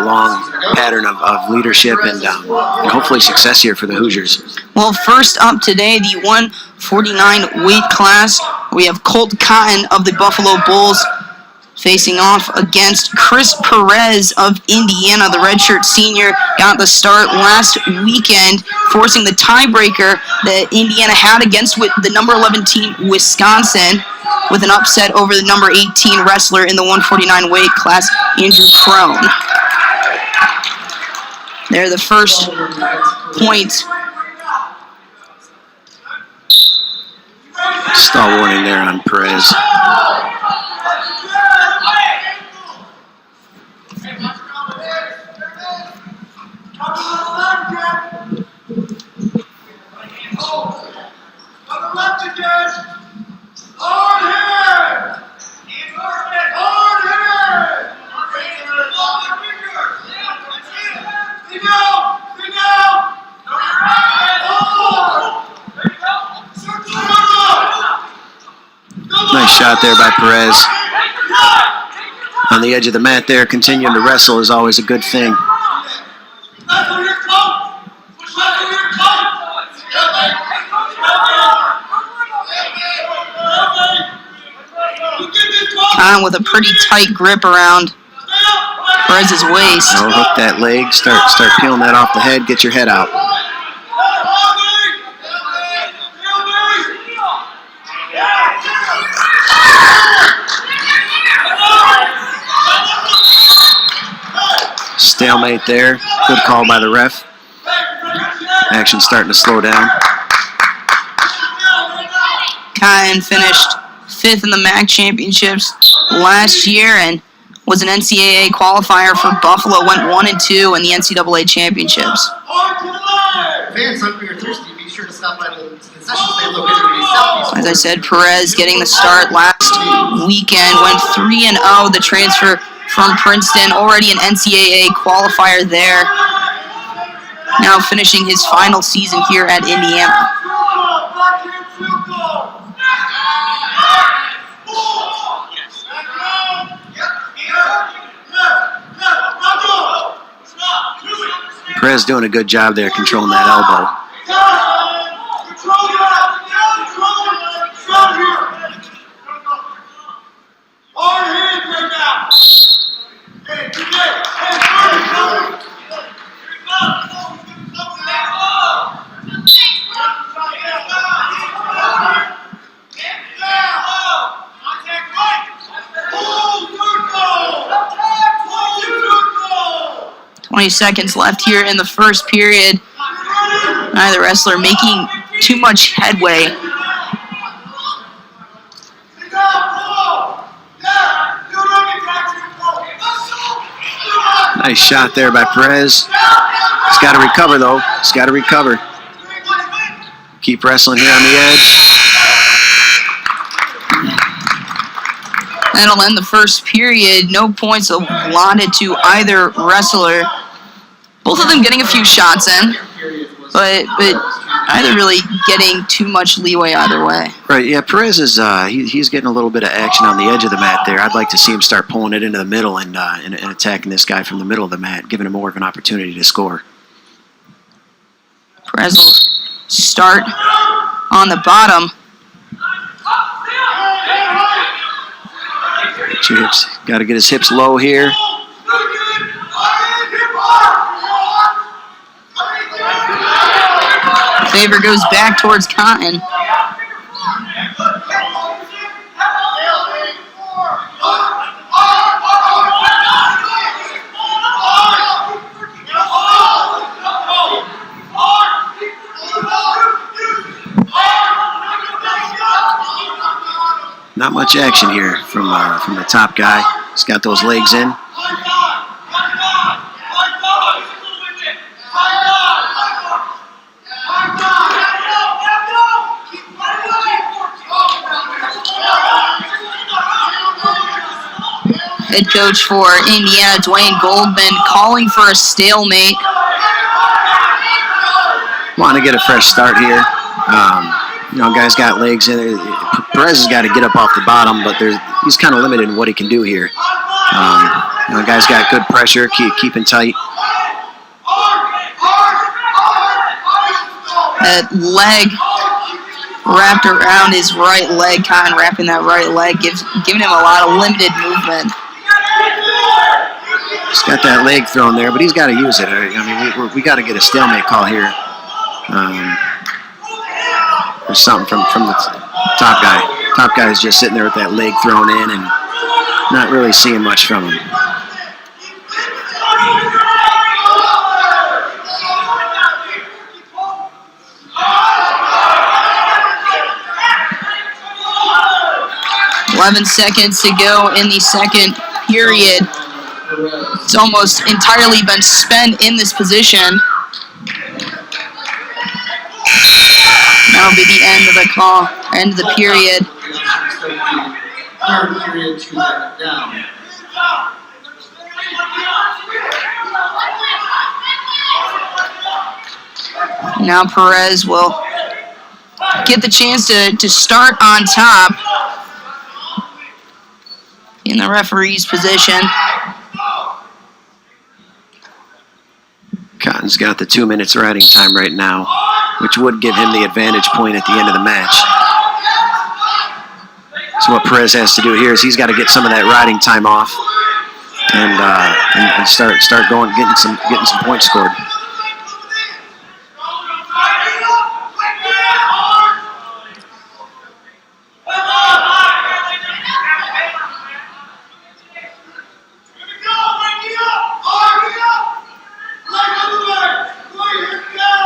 long pattern of leadership and hopefully success here for the Hoosiers. Well, first up today, the 149 weight class, we have Colt Cotten of the Buffalo Bulls facing off against Chris Perez of Indiana. The redshirt senior got the start last weekend, forcing the tiebreaker that Indiana had against the number 11 team, Wisconsin, with an upset over the number 18 wrestler in the 149 weight class, Andrew Crone. They're the first point. Stall warning there on Perez. Nice shot there by Perez. On the edge of the mat there, continuing to wrestle is always a good thing. Cotten with a pretty tight grip around Perez's waist. Oh, hook that leg, start peeling that off the head, get your head out. Stalemate there. Good call by the ref. Action starting to slow down. Cotten finished 5th in the MAC championships last year and was an NCAA qualifier for Buffalo. Went 1-2 in the NCAA championships. Fans, hungry or thirsty, be sure to stop by the concession stand located in Southeast. As I said, Perez getting the start last weekend. Went 3-0. The transfer from Princeton, already an NCAA qualifier there. Now finishing his final season here at Indiana. Perez doing a good job there controlling that elbow. Seconds left here in the first period. Neither wrestler making too much headway. Nice shot there by Perez. He's got to recover though. He's got to recover. Keep wrestling here on the edge. That'll end the first period. No points allotted to either wrestler. Both of them getting a few shots in, but either really getting too much leeway either way. Right, yeah, Perez is he's getting a little bit of action on the edge of the mat there. I'd like to see him start pulling it into the middle and attacking this guy from the middle of the mat, giving him more of an opportunity to score. Perez will start on the bottom. Got to get his hips low here. Favor goes back towards Cotten. Not much action here from the top guy. He's got those legs in. Head coach for Indiana, Dwayne Goldman, calling for a stalemate. Want to get a fresh start here. Guys got legs in it. Perez has got to get up off the bottom, but he's kind of limited in what he can do here. The guy's got good pressure, keeping tight. That leg wrapped around his right leg, Cotten wrapping that right leg, giving him a lot of limited movement. He's got that leg thrown there, but he's got to use it. I mean, we got to get a stalemate call here. There's something from the top guy. Top guy is just sitting there with that leg thrown in and not really seeing much from him. "11 seconds to go in the second period." It's almost entirely been spent in this position. That'll be the end of the call, end of the period. Third period, 2 seconds down. Now Perez will get the chance to start on top in the referee's position. Cotton's got the 2 minutes riding time right now, which would give him the advantage point at the end of the match. So what Perez has to do here is he's got to get some of that riding time off and start going, getting some points scored.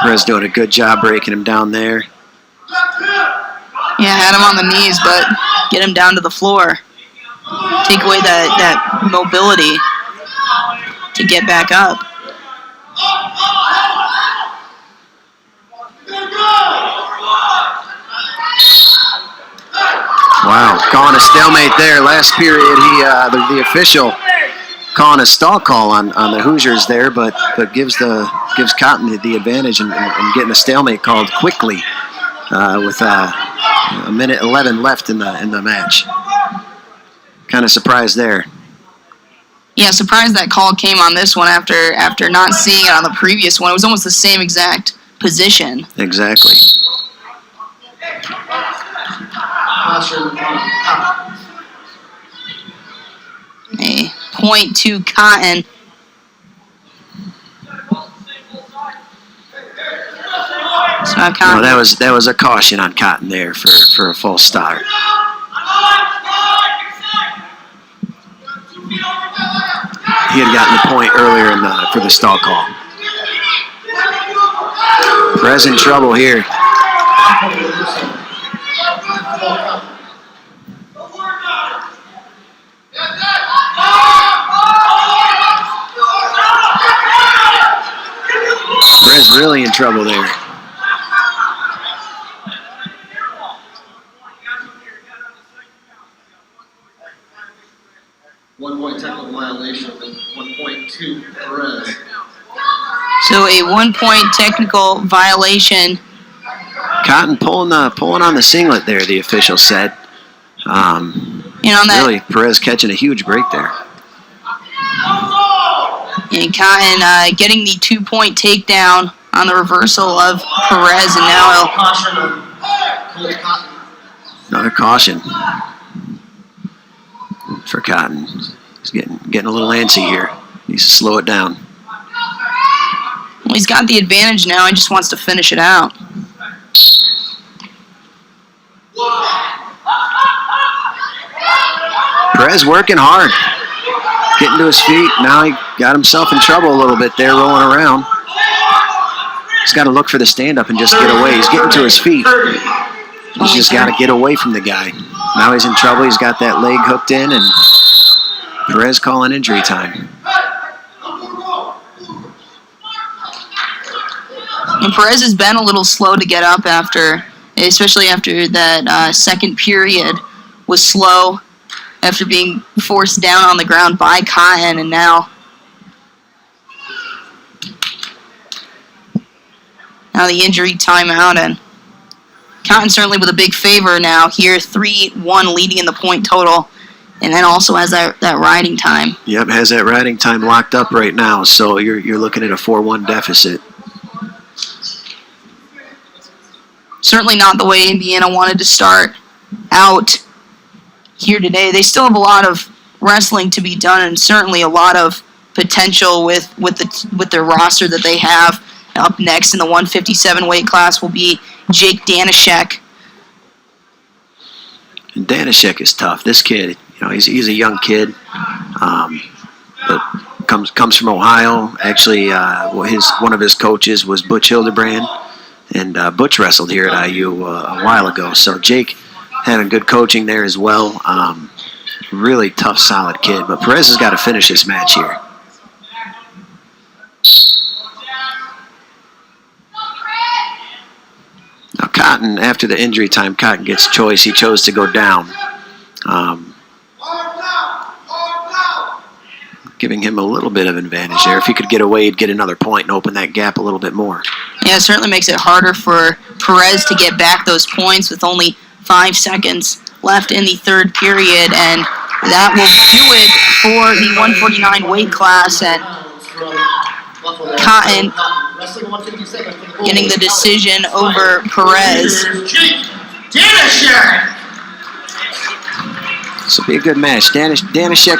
Perez doing a good job breaking him down there. Yeah, had him on the knees, but get him down to the floor. Take away that mobility to get back up. Wow, calling a stalemate there. Last period, the official calling a stall call on the Hoosiers there, but gives Cotten the advantage and getting a stalemate called quickly with a minute 11 left in the match. Kind of surprised there. Yeah, surprised that call came on this one after not seeing it on the previous one. It was almost the same exact position. Exactly. A point to Cotten. So now Cotten. No, that was a caution on Cotten there for a false start. He had gotten the point earlier for the stall call. Perez in trouble here. Perez really in trouble there. One-point technical violation, and 1.2 Perez. So a 1-point technical violation. Cotten pulling on the singlet there, the official said. And on that, really, Perez catching a huge break there. And Cotten getting the 2-point takedown on the reversal of Perez, and now Caution on Colt Cotten. Another caution for Cotten. He's getting a little antsy here. Needs to slow it down. Well, he's got the advantage now. He just wants to finish it out. Perez working hard, getting to his feet. Now he got himself in trouble a little bit there, rolling around. He's got to look for the stand-up and just get away. He's getting to his feet. He's just got to get away from the guy. Now he's in trouble. He's got that leg hooked in, and Perez calling injury time. And Perez has been a little slow to get up especially after that second period was slow after being forced down on the ground by Cotten, and now the injury timeout, and Cotten certainly with a big favor now here, 3-1 leading in the point total and then also has that riding time. Yep, has that riding time locked up right now, so you're looking at a 4-1 deficit. Certainly not the way Indiana wanted to start out here today. They still have a lot of wrestling to be done, and certainly a lot of potential with their roster that they have. Up next in the 157 weight class will be Jake Danishek. And Danishek is tough. This kid, he's a young kid, but comes from Ohio. Actually, one of his coaches was Butch Hildebrand, and Butch wrestled here at IU a while ago. So Jake having good coaching there as well. Really tough, solid kid. But Perez has got to finish this match here. Now Cotten, after the injury time, Cotten gets choice. He chose to go down. Giving him a little bit of advantage there. If he could get away, he'd get another point and open that gap a little bit more. Yeah, it certainly makes it harder for Perez to get back those points with only 5 seconds left in the third period, and that will do it for the 149 weight class, and Cotten getting the decision over Perez. This will be a good match. Danishek's